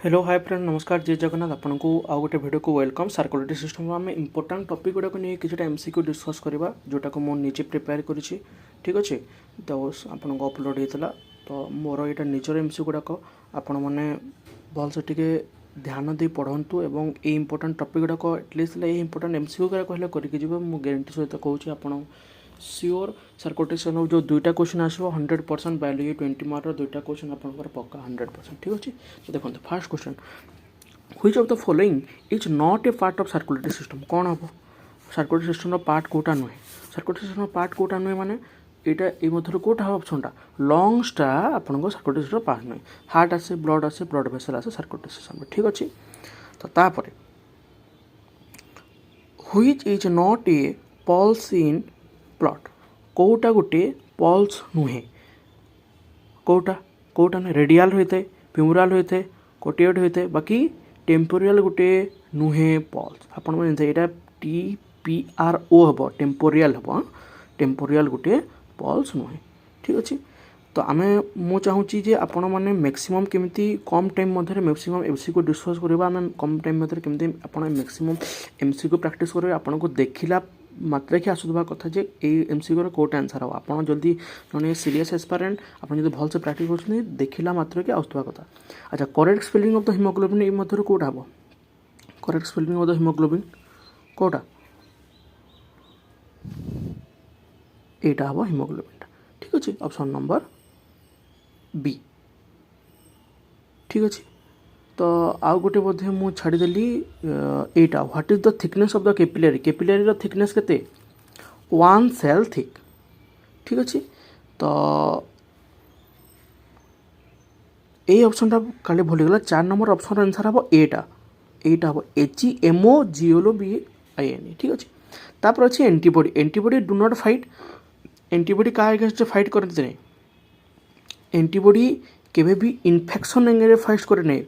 Hello hi friend नमस्कार जय जगन्नाथ आपको आउ गोटे वीडियो को वेलकम सर्कुलेटरी सिस्टम आम इंपोर्टाट टॉपिक गुड़ाक नहीं कि एमसीक्यू डिस्कस करवा जोटा को मुझे निजे प्रिपेयर करी ठीक अच्छे तो आपको अपलोड होता तो मोर यहाँ निजर एमसी गुड़ाक आपण मैंने भलसे टे ध्यान दे पढ़ु एवं ये इंपोर्टाट टॉपिक गुड़ाक एटलिस्ट ये इंपोर्टाट एमसीक्यू गुड़ा कहले करके मुझे ग्यारंटी सहित कहूँ आप सियोर सर्कुलेशन जो दुईटा क्वेश्चन आसो 100% वैल्यू 20 मार्क दुईटा क्वेश्चन आप पक्का 100% ठीक अच्छे तो देखो fast question which of the following is not A part of circulatory system कौन हम सर्कुलेटरी सिस्टम पार्ट कोटा नुहे सर्कुलेटरी सिस्टम पार्ट कोटा नुहे माने यहाँ मध्य कौटा हम ऑप्शनटा लंग्सटा आपको सर्कुलेटरी सिस्टम पार्ट नुहे हार्ट आसे ब्लड वेसल आसे सर्कुलेटरी सिस्टम ठीक अच्छे तो तापर which is not a pulse in plot कोटा गोटे पल्स नुहे कोटा कोटा ना रेडियल होता है फ्यूमराल होता है कोटियोड होता है बाकी टेम्पोरियल गोटे नुहे पल्स आपण यहाँ TPRO हम टेम्पोरियल हम टेम्पोरियल गोटे पल्स नुहे ठीक अच्छे तो आम मु चाहूँगी जे आपण मैंने मैक्सिमम केमिति कम टाइम मध्य मैक्सिमम एमसी को डिस्कस करवा आम कम टाइम मध्य केमिति आपण मैक्सिमम एमसी को प्रैक्टिस करेंगे आपन को देखला मात्रा कि आसुवा कथा जे एमसीक्यू कोट आंसर हम आप जल्दी जन सीरीयस एस्पारेंट आप भलसे प्राक्ट कर देखला मात्र कि आसुवा कथा अच्छा correct spelling of the haemoglobin ये मध्य कौटा हम correct spelling of the haemoglobin कौटा एटा हम हिमोग्लोबिन ठीक अच्छे ऑप्शन नंबर बी ठीक अच्छे तो आउ गोटे बोधे मुझे छाड़देली एटा what is the thickness of the capillary capillary thickness केते 1 सेल थिक ठीक अच्छे तो ये ऑप्शनटा खाली भूलीगला 4 नंबर ऑप्शन आंसर हम एटा हम HEMOGLOBIN ठीक अच्छे तापर अच्छे antibody antibody do not fight antibody क्या एगेंस्ट फाइट करते नहीं एंटीबॉडी केवे भी इन्फेक्शन एंगे फाइट करे नहीं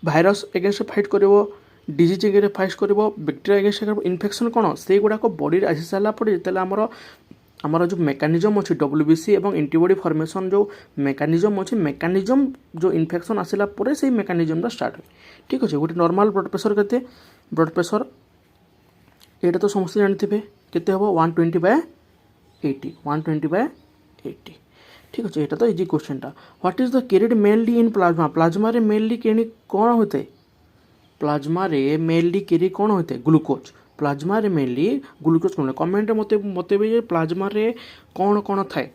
भाइरस एगेंस्ट फाइट कर डिजीज एगे फाइट कर बैक्टेरिया एगेंस्ट इन्फेक्शन कौन से गुड़ाक बॉडी आसी सारापर जिते आमर जो मेकानिजम अच्छे WBC और एंटीबॉडी फॉर्मेशन जो मेकानिजम अच्छे मेकानिजम जो इन्फेक्शन आसला पर से मेकानिजम स्टार्ट हुए ठीक अच्छे गोटे नॉर्मल ब्लड प्रेशर केते ब्लड प्रेशर यहाँ तो समस्त जानते केते हम 120/80 120/80 ठीक अच्छे यहाँ तो इजी क्वेश्चनटा what is the carried mainly in plasma plasma रे मेनली कैरी कौन होते प्लाज्मा रे मेनली कैरी कौन होते ग्लूकोज प्लाज्मा रे मेनली ग्लूकोज कौन कमेंट मत भी प्लाज्मा रे कौन कौन थाए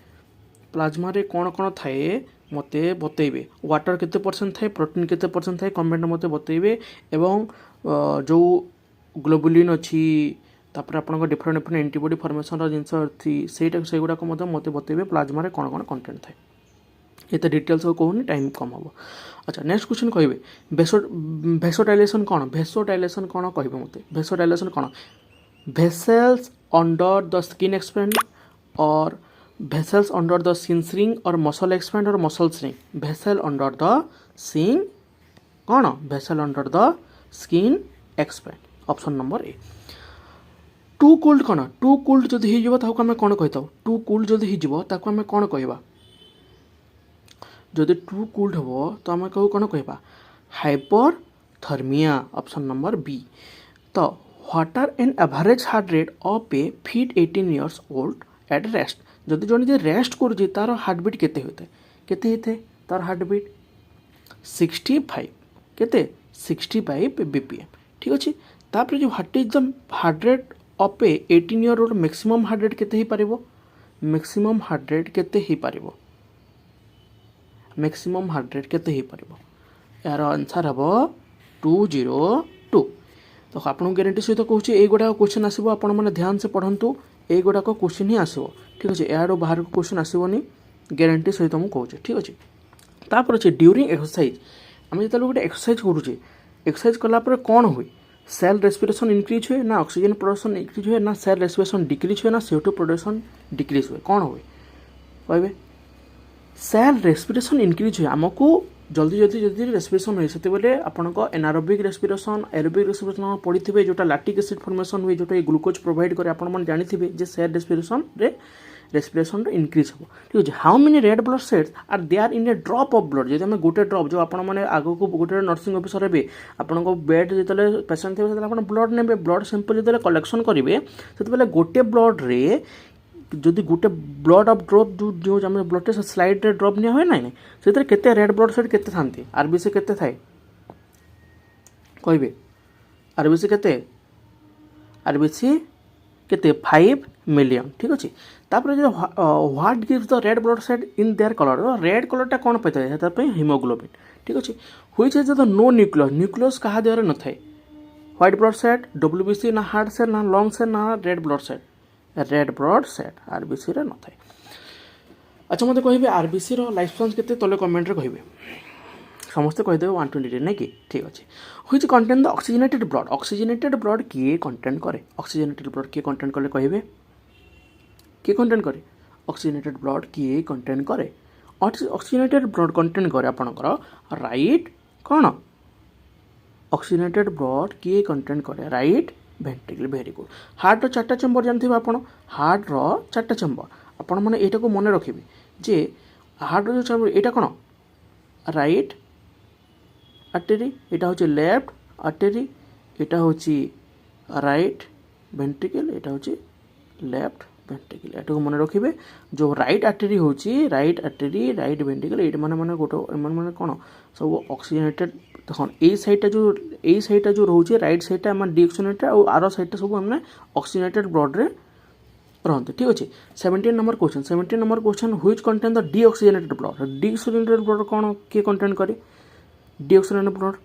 प्लाज्मा रे कौन कौन थाए मत बतेबे वाटर केते परसेंट थाए प्रोटीन केते परसेंट थाए कमेंट मत बतेबे एवं जो ग्लोबुलिन अच्छी तापर आपन डिफरेंट डिफरेंट एंटीबॉडी फॉर्मेशन जिनस अच्छी से गुड़ाक मत बतेबे प्लाज्मा रे कौन कौन कंटेंट थाए ये तो डिटेल्स कहूनी टाइम कम हम अच्छा नेक्स्ट क्वेश्चन कहे भेसोडाइलेशन कौन कहे मत भेसोडाइलेशन कौन vessels under the skin expand और vessels under the skin shrink और मसल एक्सपेंड और muscle shrink vessel under the skin कौन vessel under the skin expand option number A to cold कौन टू कोल्ड जदि होमें कौन कही टू कोल्ड जदि होमें कौन कहवा जदि टू कोल्ड हम तो आम कौन कहवा हाइपरथर्मिया ऑप्शन नंबर बी तो what are an average heart rate of a fit 18 years old at rest जदि जन रेस्ट कर तार हार्टबिट केते होते तार हार्टबिट 65 केते 65 BPM ठीक अच्छे तापर जो what is the heart rate of A 18 year old maximum heart rate केते ही पारिबो मैक्सिमम हार्ट रेट केते ही पारिबो मैक्सिमम हार्ट रेट केते ही पारिबो यार आंसर हम 202 तो आपको ग्यारंटी सहित कहूँ ये गुड़ाक क्वेश्चन आसो आप ध्यान से पढ़ंतु ये गुड़ाक क्वेश्चन ही आसो ठीक अच्छे यार बाहर को क्वेश्चन आसोनी ग्यारंटी सहित मुझे कहूँ ठीक अच्छे तापर अच्छे ड्यूरिंग एक्सरसाइज आम जो गोटे एक्सरसाइज करुचे एक्सरसाइज कलापर कौन हुए सेल रेस्पिरेशन इंक्रीज हुए ना ऑक्सीजन प्रोडक्शन इंक्रीज हुए ना सेल रेस्पिरेशन डिक्रीज हुए ना CO2 प्रोडक्शन डिक्रीज हुए कौन हुए कहे सेल रेस्पिरेशन इंक्रीज हुए आमको जल्दी जल्दी जल्दी रेस्पिरेशन हुए से आपंक एनारोबिक रेस्पिरेशन एरोबिक रेस्पिरेशन पढ़ी थे जोटा लैक्टिक एसिड फॉर्मेशन हुए जोटा ग्लूकोज प्रोवाइड करे आपन जानते जे सेल रेस्पिरेशन रे रेस्पिरेशन इनक्रीज हो ठीक अच्छे how many red blood cells are they are in a drop of blood जब आम गोटे ड्रप जो आप आग को गोटे नर्सिंग ऑफिसर हे आपको बेड जो पेसेंट थे आप ब्लड ने ब्लड सैंपल जो कलेक्शन करेंगे से गोटे ब्लड रे जदि गोटे ब्लड ऑफ ड्रप जो ब्लड टेस्ट स्लाइड रे ड्रप निया हुए ना से केते रेड ब्लड सेल केते थांती आरबीसी केते थाए कहबे आरबीसी केते आरबीसी केते 5 मिलियन ठीक अच्छे तापर जो what gives the red blood cell in their colour red कलरटा कौन पाई हिमोग्लोबिन ठीक अच्छे which is the no nucleus nucleus कहा देहरे न थाए व्हाइट ब्लड सेल डब्ल्यूबीसी ना हार्ट सेल ना लंग सेल ना रेड ब्लड सेल आरबीसी रे न थाए अच्छा मत कहे आरबीसी लाइफ स्पान केते तले कमेंट रे कहे समस्ते कहीदे 120 नहीं कि ठीक अच्छे which contain the oxygenated blood किए कंटेन करे ऑक्सीजनेटेड ब्लड किए कंटेन कले कहे किए कंटेन करे ऑक्सीजनेटेड ब्लड किए कंटेन करे ऑक्सीजनेटेड ब्लड कंटेन करे आपणकर राइट कौन ऑक्सीजनेटेड ब्लड किए कंटेन करे right ventricle very good heart चार्टा चेम्बर जानते आप हार्ट चार्टा चेम्बर आपण मैंने यहाँ को मन रखिए जे हार्ट जो चेम्बर यहाँ कौन राइट आर्टेरी यहाँ हूँ लेफ्ट आर्टेरी यहाँ हूँ राइट वेंट्रिकल यहाँ हूँ लेफ्ट वेंट्रिकल यहाँ मन रखिए जो राइट आर्टेरी हूँ राइट आर्टेरी राइट वेंट्रिकल ये मैंने गोटे मैंने कौन सब ऑक्सीजनेटेड देखो ये साइडटा जो रोचे राइट साइडटा आम डीऑक्सीजनेटेड और आर साइडटा सब आम ऑक्सीजनेटेड ब्लड रे रहते ठीक अच्छे 17 number question which contain the deoxygenated blood कौन किए कंटेन करे डीऑक्सीजनेटेड ब्लड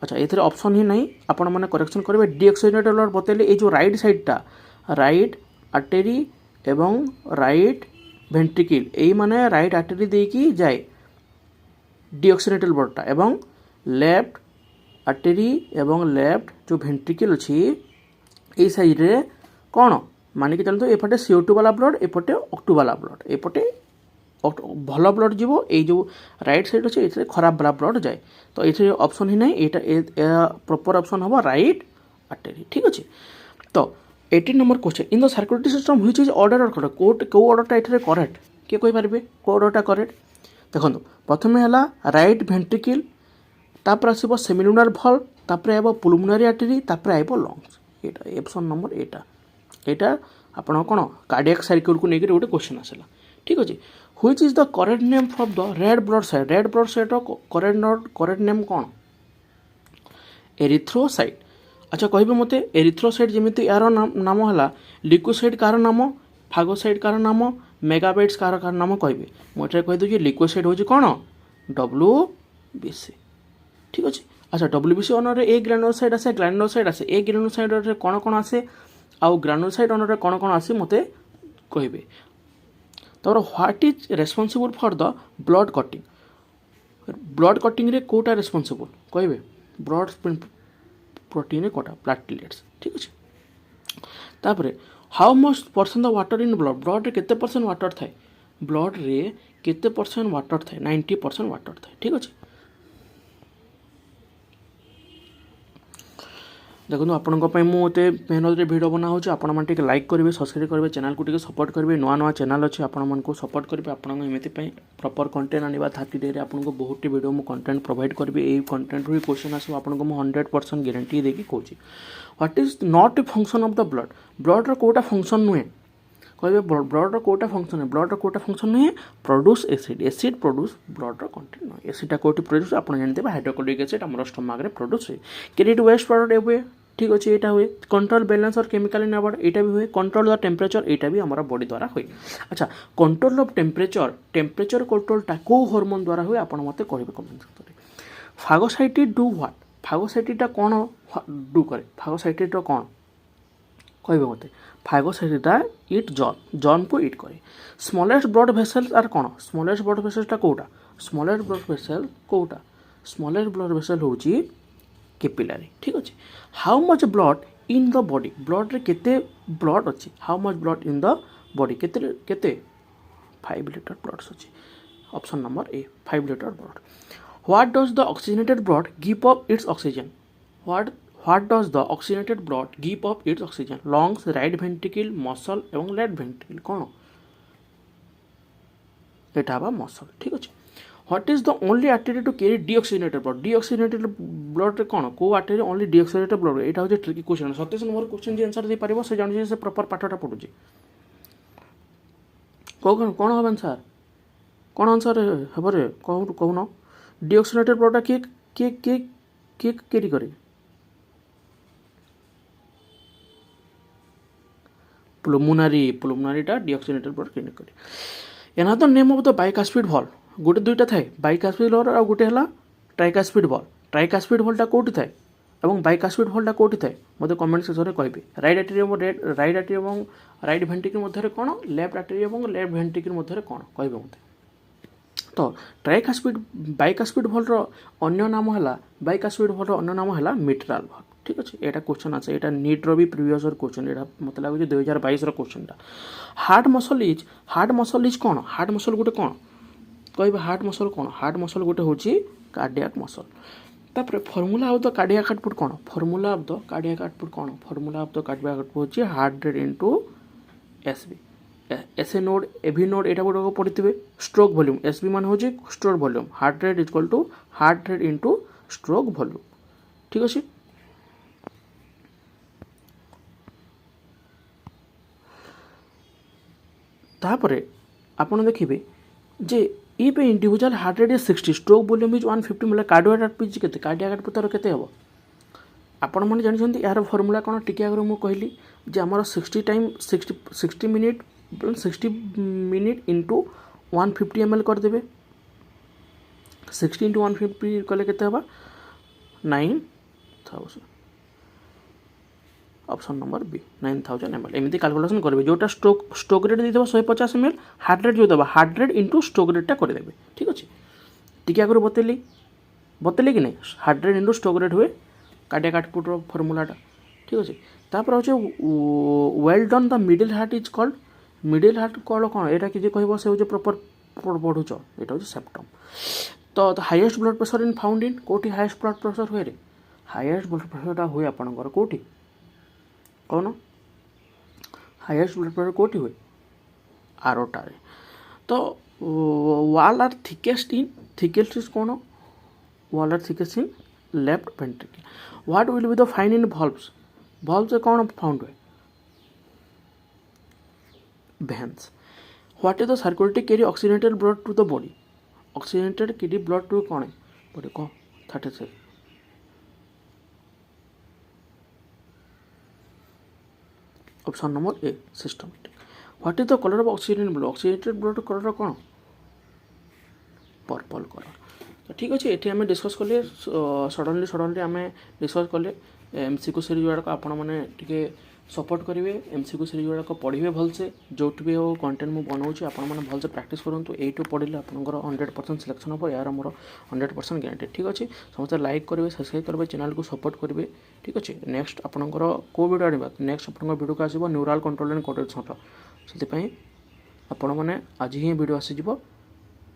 अच्छा ये ऑप्शन ही नहीं आपण मैंने करेक्शन करेंगे डीऑक्सीजनेटेड ब्लड बतैले ये जो राइट साइडटा राइट आर्टेरी एवं राइट वेंट्रिकल यही माने राइट आर्टेरी देकी जाए डीऑक्सीजनेटेड ब्लडटा एवं लेफ्ट आर्टेरी एवं लेफ्ट जो वेंट्रिकल अच्छी ये साइड रे कौन मानिक चलते एपटे CO2 वाला ब्लड एपटे O2 वाला ब्लड एपटे भल ब्लड जीव ये जो राइट साइड अच्छे ये खराब वाला ब्लड जाए तो ये ऑप्शन ही नहीं यहाँ प्रॉपर ऑप्शन हम राइट आर्टेरी ठीक अच्छे तो 18 number question in the circulatory system which is order correct कौ ऑर्डरटा ये करेक्ट किए कहींपारे कौ ऑर्डरटा करेक्ट देखो प्रथम है राइट वेंट्रिकल तापर आसब सेमिलुनार भल्व तापर आब पुलमोनारी आर्टेरी तापर आब लंग्स ये ऑप्शन नंबर यहाँ आपण कौन कार्डियक साइकिल को लेकर गोटे क्वेश्चन आसला ठीक अच्छे which is the correct name for the red blood cell correct name कौन एरिथ्रोसाइट अच्छा कहे मत एरिथ्रोसाइट जमी यार नाम है लिक्विसाइड कार नाम फागोसाइड कार नाम मेगाबाइट्स कार नाम कहे मुझे कहीदे लिक्विसाइड हूँ कौन WBC ठीक अच्छे अच्छा WBC अनर ए ग्रानुलोसाइड आसे ए ग्रानुलोसाइड कौन कौन आसे आउ ग्रानुलोसाइड अनर कौन कौन आसे मत कहे तब what is responsible for the blood cutting रे कोटा रेस्पॉन्सिबल कहे ब्लड प्रोटीन रे कोटा प्लेटलेट्स ठीक अच्छे तापर how much percent the water in blood रे केते परसेंट वाटर थाए ब्लड रे केते परसेंट वाटर थाए 90% वाटर थाए ठीक अच्छे देखो आपंप मुझे मेहनत भिडियो बना हो आपटे लाइक करेंगे सब्सक्राइब करेंगे चैनल को सपोर्ट करेंगे नुआ चैनल अच्छे आपको सपोर्ट करेंगे आपमती प्रॉपर कंटेंट आने 30 डे आपको बहुत वीडियो मुझे कंटेंट प्रोवाइड करेंगे यही कंटेंट ही क्वेश्चन आसो आपको 100% गारंटी देकी कौच what is not a function of the blood कोटा फंक्शन नुहे कहे ब्लड कोटा फंक्शन है ब्लड कोटा फंक्शन नुहे produce acid produce blood content नुहे एसिडा कौटी प्रोड्यूस आप जानते हैं हाइड्रोक्लोरिक एसिड आम स्टमक में प्रोड्यूस हुए क्रेडिट वेस्ट प्रोडक्ट हुए ठीक अच्छे यहाँ हुए कंट्रोल बैलेंस और केमिकल इन अवार्ड यहाँ भी हुए कंट्रोल द टेम्परेचर यहाँ भी आम बॉडी द्वारा हुए अच्छा कंट्रोल ऑफ टेम्परेचर कंट्रोलटा कौ हार्मोन द्वारा हुए आप मत कहे कमेंट सेक्शन में फागोसाइटिड डू व्हाट फागोसाइटिडा कौन डू करे फागोसाइटिड कौन कहे मत फागोसाइटिडा इट जॉन को इट करे स्मॉलेस्ट ब्लड वेसल्स आर कौन स्मॉलेस्ट ब्लड वेसल्सटा कौटा स्मॉलेस्ट ब्लड वेसल कौटा स्मॉलेस्ट ब्लड वेसल हूँ कैपिलारी ठीक अच्छे how much blood in the body blood रे केते ब्लड अच्छी how much blood in the body केते केते 5 लीटर ब्लड अच्छी option number A 5 litre blood what does the oxygenated blood give up its oxygen what does the oxygenated blood give up its oxygen lungs right ventricle muscle एवं left ventricle कौन एटा हवा muscle ठीक अच्छे what is the only artery to carry deoxygenated blood deoxygenated blood रे कौन को artery only deoxygenated blood एटा हो tricky question Satish number question जी आंसर दे पारिबो से जानि से प्रॉपर पाठटा पढुची कौन कौन हबन आंसर कौन आंसर हेबो रे कहून डीऑक्सीजनेटेड ब्लड के के के के कैरी करे प्लुमोनारीटा डीऑक्सीजनेटेड ब्लड कैरी करे another name of the bicuspid valve गोटे दुईटा थाए बाइकास्पिड वाल्व और गोटे है ट्राइकास्पिड वाल्व ट्राइकास्पिड वाल्वटा कौटी थाए और बाइकास्पिड वाल्वटा कौटी थाए मते कमेंट सेक्शन में कहे राइट आर्टरी और राइट आर्टरी और राइट भेंट्रिकल मध्य कौन लेफ्ट आर्टरी और लेफ्ट भेंट्रिकल मध्य कौन कहे मते तो ट्राइकास्पिड बाइकास्पिड वाल्वर अन्य नाम है बाइकास्पिड वाल्वर अन्य नाम है मिट्राल वाल्व ठीक अच्छे यहाँ क्वेश्चन आसे यहाँ नीट रो भी प्रिवियस क्वेश्चन यहाँ मत लगे 2022 क्वेश्चन हार्ट मसल इज कौन हार्ट मसल गोटे कौन कह हार्ट मसल कौन हार्ट मसल गोटे हूँ कार्डियाक मसल तापर formula of the cardiac output कौन formula of the cardiac output कौन formula of the cardiac output हूँ heart rate into SB SA node AV node यहाँ गोटे पढ़ी स्ट्रोक वॉल्यूम एसबी मान हूँ stroke volume heart rate equal to heart rate into stroke volume ठीक अच्छे तापरे आपन देखिए जे if individual heart rate is 60 stroke volume is 150 मतलब कार्डियाक आउटपुट केते कार्डियाक आउटपुट तार केते हबो आपण माने जानि यार फॉर्मूला कोन टिके आगर मु कहली जे हमर 60 मिनिट 60 मिनिट इंटू 150 ml कर देबे 60 इंटू 150 कले केते हबा 9000 ऑप्शन नंबर बी 9000 ml एमती कैलकुलेशन करेंगे जोटा स्ट्रोक रेट देदेव 150 ml हार्ट रेट जो देवा हार्ट रेट इंटू स्ट्रोक रेटा करदे ठीक अच्छे टी आगे बतेली कि नहीं heart rate into stroke rate हुए कार्डियाक आउटपुट फर्मूलाटा ठीक अच्छे तापर हूँ well done the middle heart is called middle heart कल कौन यहाँ किसी कह से हूँ प्रॉपर पढ़ुच यहाँ हूँ सेप्टम तो highest blood pressure in found in कौटी हाईएस्ट ब्लड प्रेशर हुए हाईएस्ट ब्लड प्रेशरटा हुए आपंकर कौटी कौन हाईएस्ट ब्लड प्रेशर कौटी हुए आरोटारे तो वाल आर थिकेस्ट इज कौन wall are thickest in left ventricle what will be the fine in valves से कौन फाउंड हुए veins what is the circulatory carry oxygenated blood to the body oxygenated carry blood to कौन है body कौन 36 option number A systematic what is the colour of oxygenated blood colour कौन purple colour तो ठीक अच्छे ये आम डिस्कस कले सडनली आम डिस्कस कले एमसीक्यू सीरीज गुड़ाक आपण मैंने सपोर्ट करेंगे एमसीक्यू सीरीज गुड़ाक पढ़े भलसे जो भी हो कंटेंट मुझे बनाऊँगी आप भलसे प्रैक्टिस करूँ यू पढ़ले आपंकर 100% सिलेक्शन हम यार मोर 100% ग्यारंटी ठीक अच्छे समस्त लाइक करेंगे सब्सक्राइब करेंगे चैनल को सपोर्ट करेंगे ठीक अच्छे नेक्स्ट आपंकर कौ वीडियो आने नेक्स्ट आप वीडियो को आसो न्यूराल कंट्रोल एंड कोऑर्डिनेशन से आपण मैंने आज ही वीडियो आसीज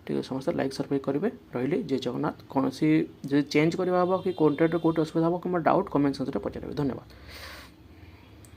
ठीक है समस्त लाइक सब्सक्राइब करेंगे रही जय जगन्नाथ कौन चेंज करवा कि कंटेंट कौट असुविधा हो कि डाउट कमेंट सेक्शन में पचारे धन्यवाद।